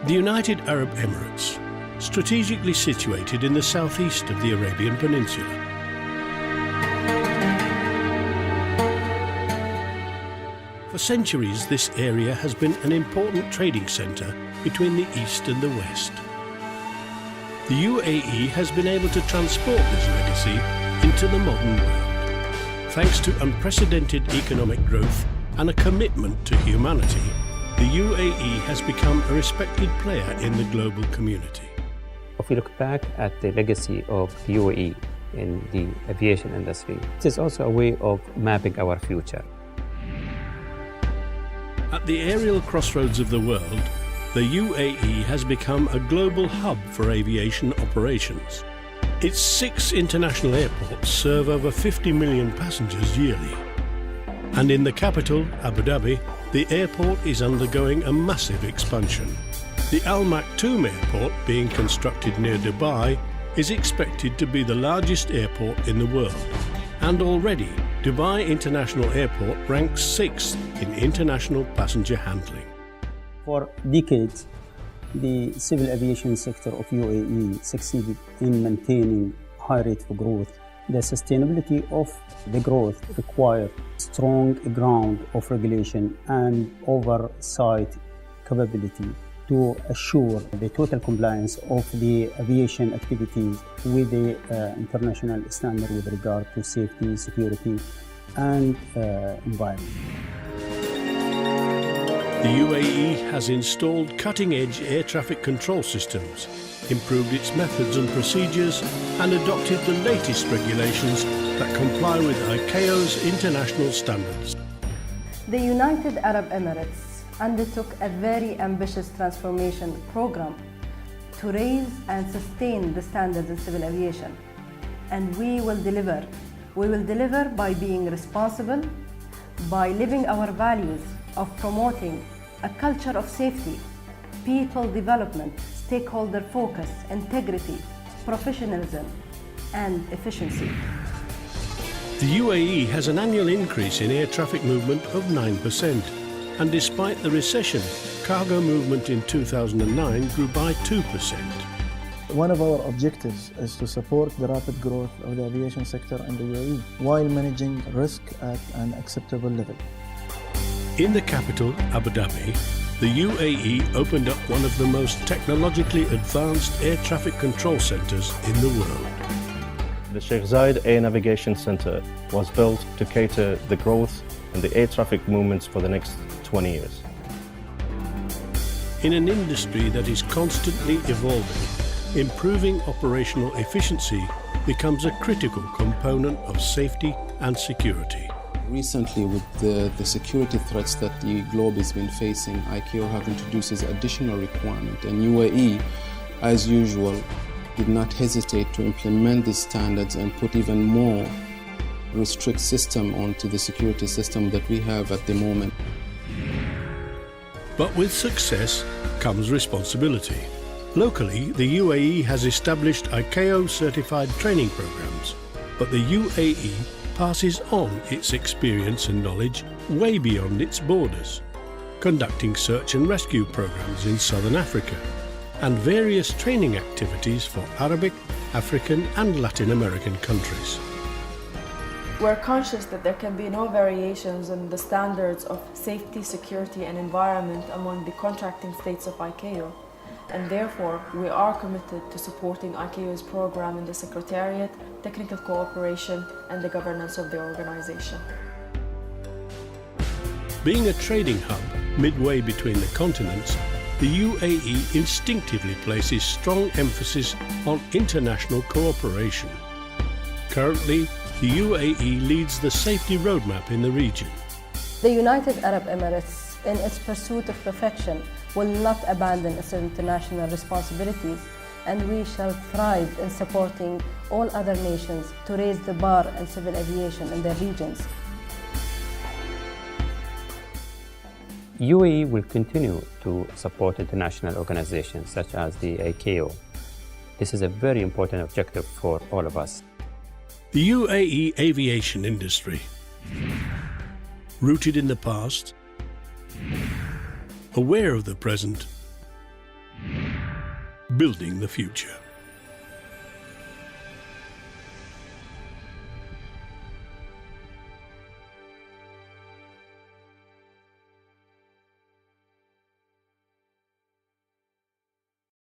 The United Arab Emirates, strategically situated in the southeast of the Arabian Peninsula. For centuries, this area has been an important trading centre between the East and the West. The UAE has been able to transport this legacy into the modern world. Thanks to unprecedented economic growth and a commitment to humanity, the UAE has become a respected player in the global community. If we look back at the legacy of the UAE in the aviation industry, it is also a way of mapping our future. At the aerial crossroads of the world, the UAE has become a global hub for aviation operations. Its 6 international airports serve over 50 million passengers yearly. And in the capital, Abu Dhabi, the airport is undergoing a massive expansion. The Al Maktoum Airport, being constructed near Dubai, is expected to be the largest airport in the world. And already, Dubai International Airport ranks 6th in international passenger handling. For decades, the civil aviation sector of UAE succeeded in maintaining high rate of growth. The sustainability of the growth required strong ground of regulation and oversight capability to assure the total compliance of the aviation activities with the international standard with regard to safety, security, and environment. The UAE has installed cutting-edge air traffic control systems, improved its methods and procedures, and adopted the latest regulations that comply with ICAO's international standards. The United Arab Emirates undertook a very ambitious transformation program to raise and sustain the standards in civil aviation. And we will deliver. We will deliver by being responsible, by living our values of promoting a culture of safety, people development, stakeholder focus, integrity, professionalism, and efficiency. The UAE has an annual increase in air traffic movement of 9%, and despite the recession, cargo movement in 2009 grew by 2%. One of our objectives is to support the rapid growth of the aviation sector in the UAE while managing risk at an acceptable level. In the capital, Abu Dhabi, the UAE opened up one of the most technologically advanced air traffic control centers in the world. The Sheikh Zayed Air Navigation Center was built to cater the growth in the air traffic movements for the next 20 years. In an industry that is constantly evolving, improving operational efficiency becomes a critical component of safety and security. Recently, with the security threats that the globe has been facing, ICAO have introduced this additional requirement, and UAE, as usual, did not hesitate to implement these standards and put even more restrict system onto the security system that we have at the moment. But with success comes responsibility. Locally, the UAE has established ICAO-certified training programs, but the UAE passes on its experience and knowledge way beyond its borders, conducting search and rescue programs in Southern Africa and various training activities for Arabic, African and Latin American countries. We're conscious that there can be no variations in the standards of safety, security and environment among the contracting states of ICAO, and therefore we are committed to supporting ICAO's program in the Secretariat, technical cooperation and the governance of the organization. Being a trading hub midway between the continents, the UAE instinctively places strong emphasis on international cooperation. Currently, the UAE leads the safety roadmap in the region. The United Arab Emirates, in its pursuit of perfection, will not abandon its international responsibilities, and we shall thrive in supporting all other nations to raise the bar in civil aviation in their regions. UAE will continue to support international organizations such as the ICAO. This is a very important objective for all of us. The UAE aviation industry, rooted in the past, aware of the present, building the future.